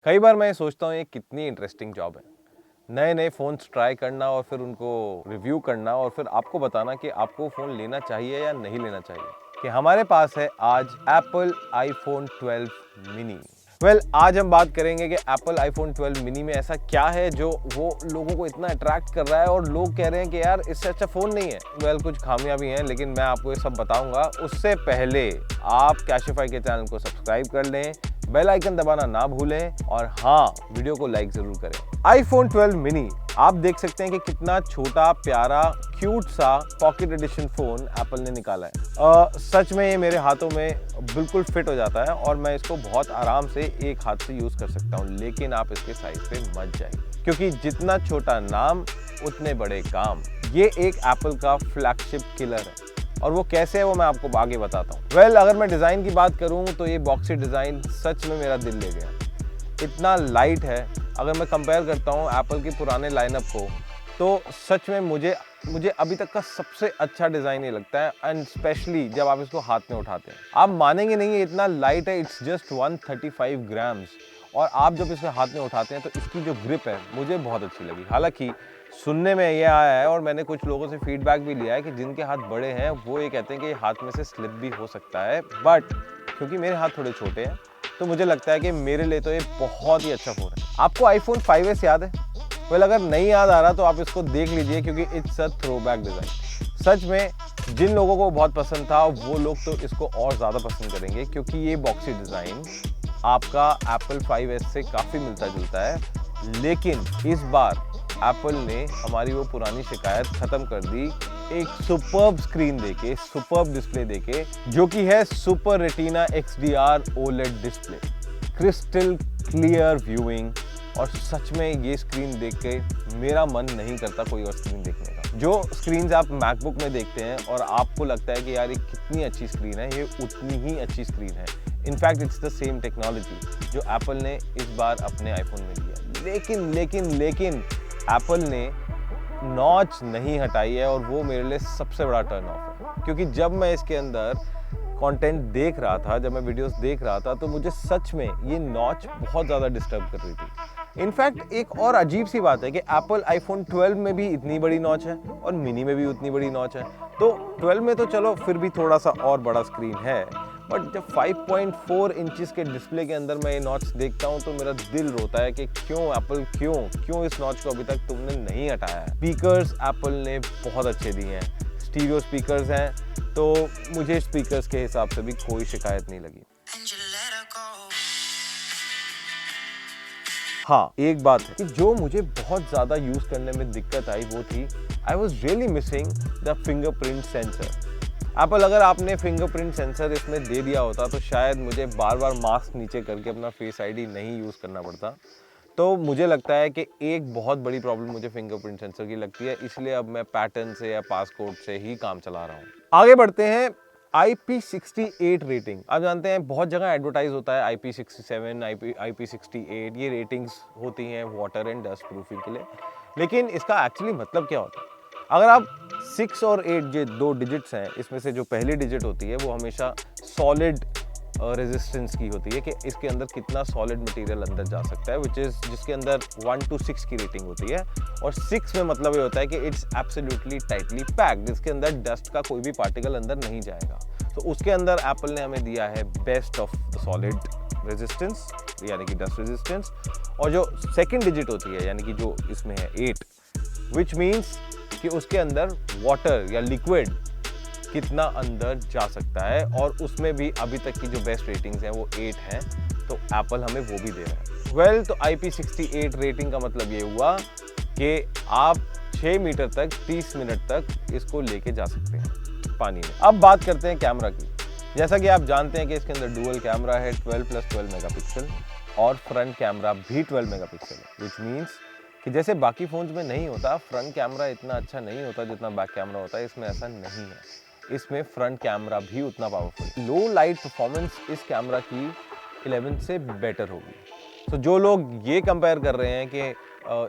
कई बार मैं सोचता हूँ ये कितनी इंटरेस्टिंग जॉब है। नए नए फ़ोन्स ट्राई करना और फिर उनको रिव्यू करना और फिर आपको बताना कि आपको फ़ोन लेना चाहिए या नहीं लेना चाहिए। कि हमारे पास है आज एप्पल आईफोन 12 मिनी। आज हम बात करेंगे कि एप्पल आईफोन 12 मिनी में ऐसा क्या है जो वो लोगों को इतना अट्रैक्ट कर रहा है और लोग कह रहे हैं कि यार इससे अच्छा फ़ोन नहीं है। कुछ खामियां भी हैं, लेकिन मैं आपको ये सब बताऊंगा। उससे पहले आप कैशिफाई के चैनल को सब्सक्राइब कर लें, बेल आइकन दबाना ना भूलें और हाँ, वीडियो को लाइक जरूर करें। आईफोन 12 मिनी आप देख सकते हैं कि कितना छोटा प्यारा क्यूट सा पॉकेट एडिशन फोन एप्पल ने निकाला है। सच में ये मेरे हाथों में बिल्कुल फिट हो जाता है और मैं इसको बहुत आराम से एक हाथ से यूज कर सकता हूँ। लेकिन आप इसके साइज पे मत जाइए, क्योंकि जितना छोटा नाम उतने बड़े काम। ये एक एप्पल का फ्लैगशिप किलर है और वो कैसे है वो मैं आपको आगे बताता हूँ। अगर मैं डिज़ाइन की बात करूँ तो ये बॉक्सी डिज़ाइन सच में मेरा दिल ले गया। इतना लाइट है। अगर मैं कंपेयर करता हूँ एप्पल के पुराने लाइनअप को, तो सच में मुझे अभी तक का सबसे अच्छा डिज़ाइन ये लगता है। एंड स्पेशली जब आप इसको हाथ में उठाते हैं, आप मानेंगे नहीं ये इतना लाइट है। इट्स जस्ट 135 ग्राम्स और आप जब इसको हाथ में उठाते हैं तो इसकी जो ग्रिप है मुझे बहुत अच्छी लगी। हालांकि सुनने में ये आया है और मैंने कुछ लोगों से फीडबैक भी लिया है कि जिनके हाथ बड़े हैं वो ये कहते हैं कि हाथ में से स्लिप भी हो सकता है। बट क्योंकि मेरे हाथ थोड़े छोटे हैं तो मुझे लगता है कि मेरे लिए तो ये बहुत ही अच्छा फ़ोन है। आपको आईफोन 5s याद है? अगर नहीं याद आ रहा तो आप इसको देख लीजिए, क्योंकि इट्स अ थ्रोबैक डिज़ाइन। सच में जिन लोगों को बहुत पसंद था वो लोग तो इसको और ज़्यादा पसंद करेंगे, क्योंकि ये बॉक्सी डिज़ाइन आपका एप्पल 5s से काफ़ी मिलता जुलता है। लेकिन इस बार एप्पल ने हमारी वो पुरानी शिकायत खत्म कर दी एक सुपर्ब स्क्रीन देके, सुपर्ब डिस्प्ले देके, जो कि है super retina XDR OLED display, crystal clear viewing. और सच में ये स्क्रीन देख के मेरा मन नहीं करता कोई और स्क्रीन देखने का। जो स्क्रीन्स आप मैकबुक में देखते हैं और आपको लगता है कि यार ये कितनी अच्छी स्क्रीन है, ये उतनी ही अच्छी स्क्रीन है। In fact it's the same technology जो एप्पल ने इस बार अपने आईफोन में दिया। लेकिन एप्पल ने नॉच नहीं हटाई है और वो मेरे लिए सबसे बड़ा टर्न ऑफ है। क्योंकि जब मैं इसके अंदर कंटेंट देख रहा था, जब मैं वीडियोस देख रहा था, तो मुझे सच में ये नॉच बहुत ज़्यादा डिस्टर्ब कर रही थी। इनफैक्ट एक और अजीब सी बात है कि एप्पल आईफोन 12 में भी इतनी बड़ी नॉच है और मिनी में भी उतनी बड़ी नॉच है। तो 12 में तो चलो फिर भी थोड़ा सा और बड़ा स्क्रीन है, बट जब 5.4 इंचेस के डिस्प्ले के अंदर मैं ये नॉच देखता हूँ तो मेरा दिल रोता है कि क्यों एप्पल, क्यों इस नॉच को अभी तक तुमने नहीं हटाया है। स्पीकर्स एप्पल ने बहुत अच्छे दिए हैं, स्टीरियो स्पीकर्स हैं, तो मुझे स्पीकर्स के हिसाब से भी कोई शिकायत नहीं लगी। हाँ, एक बात है कि जो मुझे बहुत ज़्यादा यूज़ करने में दिक्कत आई वो थी, I was really missing the fingerprint sensor. Apple अगर आपने फिंगरप्रिंट सेंसर इसमें दे दिया होता तो शायद मुझे बार बार मास्क नीचे करके अपना फेस आईडी नहीं यूज़ करना पड़ता। तो मुझे लगता है कि एक बहुत बड़ी प्रॉब्लम मुझे फिंगरप्रिंट सेंसर की लगती है, इसलिए अब मैं पैटर्न से या पासकोड से ही काम चला रहा हूँ। आगे बढ़ते हैं। IP68 रेटिंग, आप जानते हैं बहुत जगह एडवर्टाइज होता है IP67, IP68, ये रेटिंग्स होती हैं वाटर एंड डस्ट प्रूफिंग के लिए। लेकिन इसका एक्चुअली मतलब क्या होता है? अगर आप 6 और 8 जो 2 डिजिट्स हैं, इसमें से जो पहली डिजिट होती है वो हमेशा सॉलिड रेजिस्टेंस की होती है कि इसके अंदर कितना सॉलिड मटेरियल अंदर जा सकता है, जिसके अंदर 1 to 6 की रेटिंग होती है। और 6 में मतलब ये होता है कि इट्स एब्सोल्युटली टाइटली पैक्ड, जिसके अंदर डस्ट का कोई भी पार्टिकल अंदर नहीं जाएगा। तो उसके अंदर एप्पल ने हमें दिया है best of the solid resistance, यानी कि डस्ट रेजिस्टेंस। और जो सेकेंड डिजिट होती है, यानी कि जो इसमें है 8, विच मीन्स कि उसके अंदर वाटर या लिक्विड कितना अंदर जा सकता है, और उसमें भी अभी तक की जो बेस्ट रेटिंग्स हैं वो 8 हैं। तो एप्पल हमें वो भी दे रहा है। तो IP68 रेटिंग का मतलब ये हुआ कि आप 6 मीटर तक 30 मिनट तक इसको लेके जा सकते हैं पानी में। अब बात करते हैं कैमरा की। जैसा कि आप जानते हैं कि इसके अंदर डुअल कैमरा है 12+12 मेगापिक्सल और फ्रंट कैमरा भी 12 मेगापिक्सल है, विच मीन्स कि जैसे बाकी फोन्स में नहीं होता, फ्रंट कैमरा इतना अच्छा नहीं होता जितना बैक कैमरा होता है, इसमें ऐसा नहीं है। इसमें फ्रंट कैमरा भी उतना पावरफुल। लो लाइट परफॉर्मेंस इस कैमरा की 11 से बेटर होगी। तो जो लोग ये कंपेयर कर रहे हैं कि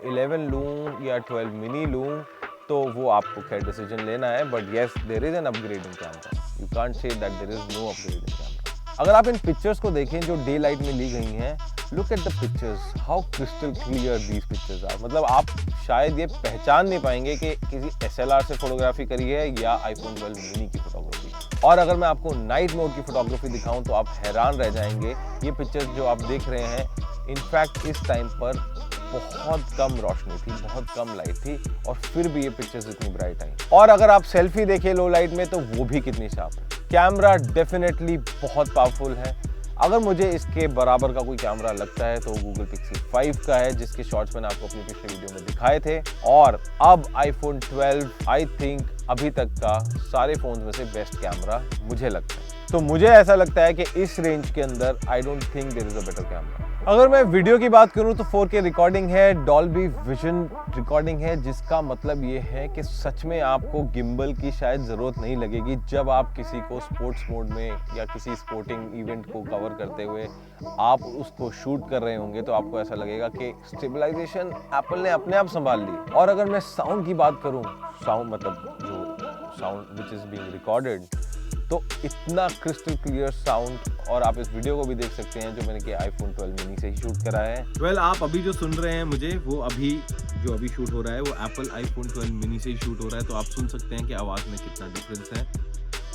11 लूँ या 12 मिनी लूँ, तो वो आपको खैर डिसीजन लेना है। But yes, there is an upgrade in camera, you can't say that there is no upgrade in camera. अगर आप इन पिक्चर्स को देखें जो डे लाइट में ली गई हैं, look at the pictures, how crystal clear these pictures are. मतलब आप शायद ये पहचान नहीं पाएंगे कि किसी SLR से फोटोग्राफी करी है या iPhone 12 मिनी की फोटोग्राफी। और अगर मैं आपको नाइट मोड की फोटोग्राफी दिखाऊं तो आप हैरान रह जाएंगे। ये पिक्चर्स जो आप देख रहे हैं, इनफैक्ट इस टाइम पर बहुत कम रोशनी थी, बहुत कम लाइट थी, और फिर भी ये पिक्चर्स इतनी ब्राइट आई। और अगर आप सेल्फी देखें लो लाइट में तो वो भी कितनी शार्प है। कैमरा डेफिनेटली बहुत पावरफुल है। अगर मुझे इसके बराबर का कोई कैमरा लगता है तो गूगल पिक्सल 5 का है, जिसके शॉट्स मैंने आपको अपनी पिछले वीडियो में दिखाए थे। और अब iPhone 12 आई थिंक अभी तक का सारे फोन्स में से बेस्ट कैमरा मुझे लगता है। तो मुझे ऐसा लगता है कि इस रेंज के अंदर I don't think there is a better camera. अगर मैं वीडियो की बात करूं तो 4K रिकॉर्डिंग है, डॉल्बी विजन रिकॉर्डिंग है, जिसका मतलब ये है कि सच में आपको गिम्बल की शायद ज़रूरत नहीं लगेगी जब आप किसी को स्पोर्ट्स मोड में या किसी स्पोर्टिंग इवेंट को कवर करते हुए आप उसको शूट कर रहे होंगे, तो आपको ऐसा लगेगा कि स्टेबलाइजेशन एप्पल ने अपने आप संभाल ली। और अगर मैं साउंड की बात करूँ, साउंड मतलब जो sound which is being recorded, तो इतना क्रिस्टल क्लियर साउंड। और आप इस वीडियो को भी देख सकते हैं जो मैंने कि iPhone 12 मिनी से ही शूट करा है। आप अभी जो सुन रहे हैं मुझे, वो अभी शूट हो रहा है वो एप्पल iPhone 12 मिनी से ही शूट हो रहा है। तो आप सुन सकते हैं कि आवाज़ में कितना डिफरेंस है।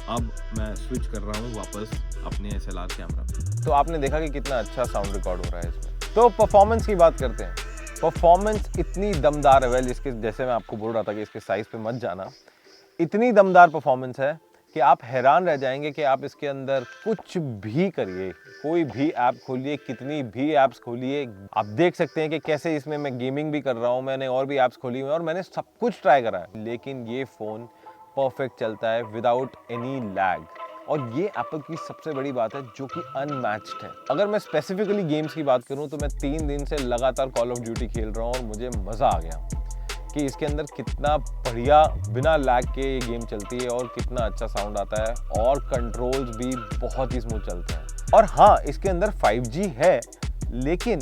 अब मैं स्विच कर रहा हूँ वापस अपने SLR कैमरा पे। तो आपने देखा कि कितना अच्छा साउंड रिकॉर्ड हो रहा है इसमें। तो परफॉर्मेंस की बात करते हैं। परफॉर्मेंस इतनी दमदार है, वेल इसके जैसे मैं आपको बोल रहा था कि इसके साइज़ पे मत जाना, इतनी दमदार परफॉर्मेंस है कि आप हैरान रह जाएंगे कि आप इसके अंदर कुछ भी करिए, कोई भी ऐप खोलिए, कितनी भी ऐप्स खोलिए, आप देख सकते हैं कि कैसे इसमें मैं गेमिंग भी कर रहा हूँ, मैंने और भी ऐप्स खोली हुई हैं और मैंने सब कुछ ट्राई करा है, लेकिन ये फ़ोन परफेक्ट चलता है विदाउट एनी लैग। और ये एप्पल की सबसे बड़ी बात है जो कि अनमैच्ड है। अगर मैं स्पेसिफिकली गेम्स की बात करूँ तो मैं 3 दिन से लगातार कॉल ऑफ ड्यूटी खेल रहा हूँ और मुझे मज़ा आ गया कि इसके अंदर कितना बढ़िया बिना लैग के ये गेम चलती है और कितना अच्छा साउंड आता है, और कंट्रोल्स भी बहुत ही स्मूथ चलते हैं। और हाँ, इसके अंदर 5G है, लेकिन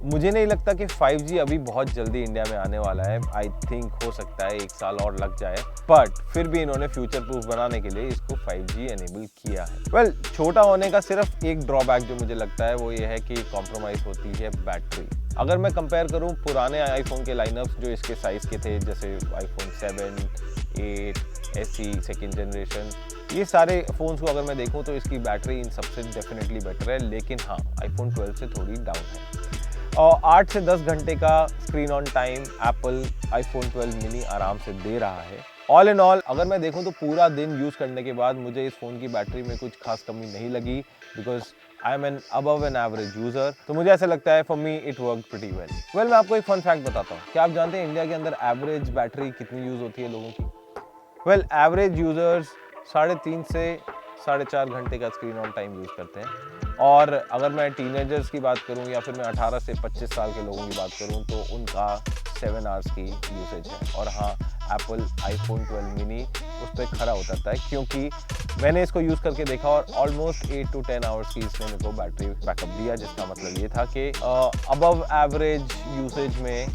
मुझे नहीं लगता कि 5G अभी बहुत जल्दी इंडिया में आने वाला है। आई थिंक हो सकता है 1 साल और लग जाए, बट फिर भी इन्होंने फ्यूचर प्रूफ बनाने के लिए इसको 5G एनेबल किया है। वेल, छोटा होने का सिर्फ एक ड्रॉबैक जो मुझे लगता है वो ये है कि कॉम्प्रोमाइज़ होती है बैटरी। अगर मैं कंपेयर करूं पुराने आईफोन के लाइनअप्स जो इसके साइज़ के थे, जैसे iPhone 7, 8, SE सेकेंड जनरेशन, ये सारे फ़ोन्स को अगर मैं देखूं तो इसकी बैटरी इन सबसे डेफिनेटली बेटर है। लेकिन हाँ, iPhone 12 से थोड़ी डाउन है। और 8 से 10 घंटे का screen on time Apple iPhone 12 mini आराम से दे रहा है। ऑल इन ऑल अगर मैं देखूं तो पूरा दिन यूज़ करने के बाद मुझे इस फ़ोन की बैटरी में कुछ खास कमी नहीं लगी, because I am an above an average user. तो मुझे ऐसा लगता है for me it work pretty well. Well, मैं आपको एक फन फैक्ट बताता हूँ। क्या आप जानते हैं इंडिया के अंदर एवरेज बैटरी कितनी यूज़ होती है लोगों की? वेल, एवरेज यूज़र्स 3.5 से 4.5 घंटे का स्क्रीन ऑन टाइम यूज़ करते हैं। और अगर मैं टीनेजर्स की बात करूं या फिर मैं 18 से 25 साल के लोगों की बात करूं तो उनका 7 आवर्स की यूसेज है। और हाँ, एप्पल iPhone 12 मिनी उस पर खड़ा उतरता है, क्योंकि मैंने इसको यूज़ करके देखा और ऑलमोस्ट 8 to 10 आवर्स की इसने मेरे को बैटरी बैकअप दिया, जिसका मतलब ये था कि अबव एवरेज यूसेज में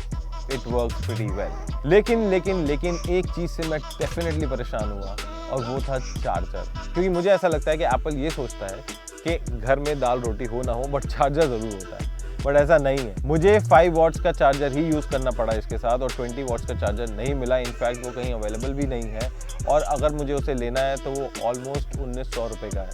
इट वर्क्स प्रीटी वेल। लेकिन एक चीज़ से मैं डेफिनेटली परेशान हुआ और वो था चार्जर। क्योंकि मुझे ऐसा लगता है कि एप्पल ये सोचता है कि घर में दाल रोटी हो ना हो बट चार्जर ज़रूर होता है, बट ऐसा नहीं है। मुझे 5 वॉट्स का चार्जर ही यूज़ करना पड़ा इसके साथ और 20 वॉट्स का चार्जर नहीं मिला। इनफैक्ट वो कहीं अवेलेबल भी नहीं है, और अगर मुझे उसे लेना है तो वो ऑलमोस्ट 1900 रुपये का है।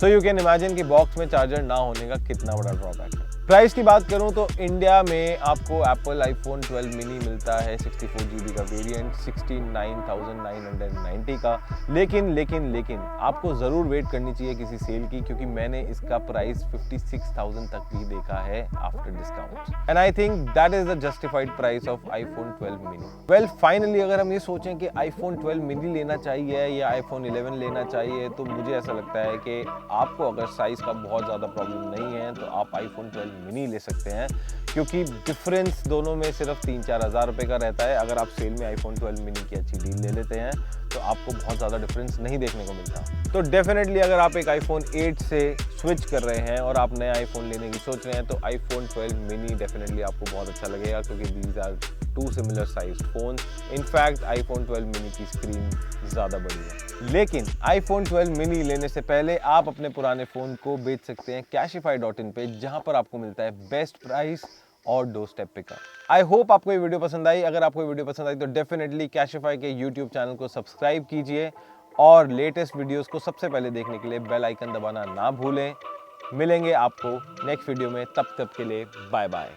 सो यू कैन इमेजिन कि बॉक्स में चार्जर ना होने का कितना बड़ा ड्रॉबैक है। प्राइस की बात करूं तो इंडिया में आपको एप्पल iPhone 12 मिनी मिलता है 64 GB का वेरिएंट 69,990 का। लेकिन आपको ज़रूर वेट करनी चाहिए किसी सेल की, क्योंकि मैंने इसका प्राइस 56,000 तक भी देखा है after discount, and I think that is the justified price of iPhone 12 mini. Well, finally अगर हम ये सोचें कि iPhone 12 मिनी लेना चाहिए या iPhone 11 लेना चाहिए, तो मुझे ऐसा लगता है कि आपको अगर साइज़ का बहुत ज़्यादा प्रॉब्लम नहीं है तो आप iPhone 12 मिनी ले सकते हैं, क्योंकि डिफरेंस दोनों में सिर्फ 3-4 हज़ार रुपये का रहता है। अगर आप सेल में iPhone 12 मिनी की अच्छी डील ले लेते हैं तो आपको बहुत ज़्यादा डिफरेंस नहीं देखने को मिलता। तो डेफिनेटली अगर आप एक iPhone 8 से स्विच कर रहे हैं और आप नया iPhone लेने की सोच रहे हैं तो iPhone 12 मिनी डेफिनेटली आपको बहुत अच्छा लगेगा, क्योंकि these are 2 similar size phone. In fact iPhone 12 mini की स्क्रीन ज़्यादा बड़ी है। लेकिन iPhone 12 mini लेने से पहले आप अपने पुराने फ़ोन को बेच सकते हैं Cashify.in पे, जहां पर आपको मिलता है बेस्ट प्राइस और door step pickup. I hope आपको ये वीडियो पसंद आई। अगर आपको ये वीडियो पसंद आई तो डेफिनेटली Cashify के यूट्यूब चैनल को सब्सक्राइब कीजिए और लेटेस्ट वीडियोस को सबसे पहले देखने के लिए बेल आइकन दबाना ना भूलें। मिलेंगे आपको नेक्स्ट वीडियो में, तब तक के लिए बाय बाय।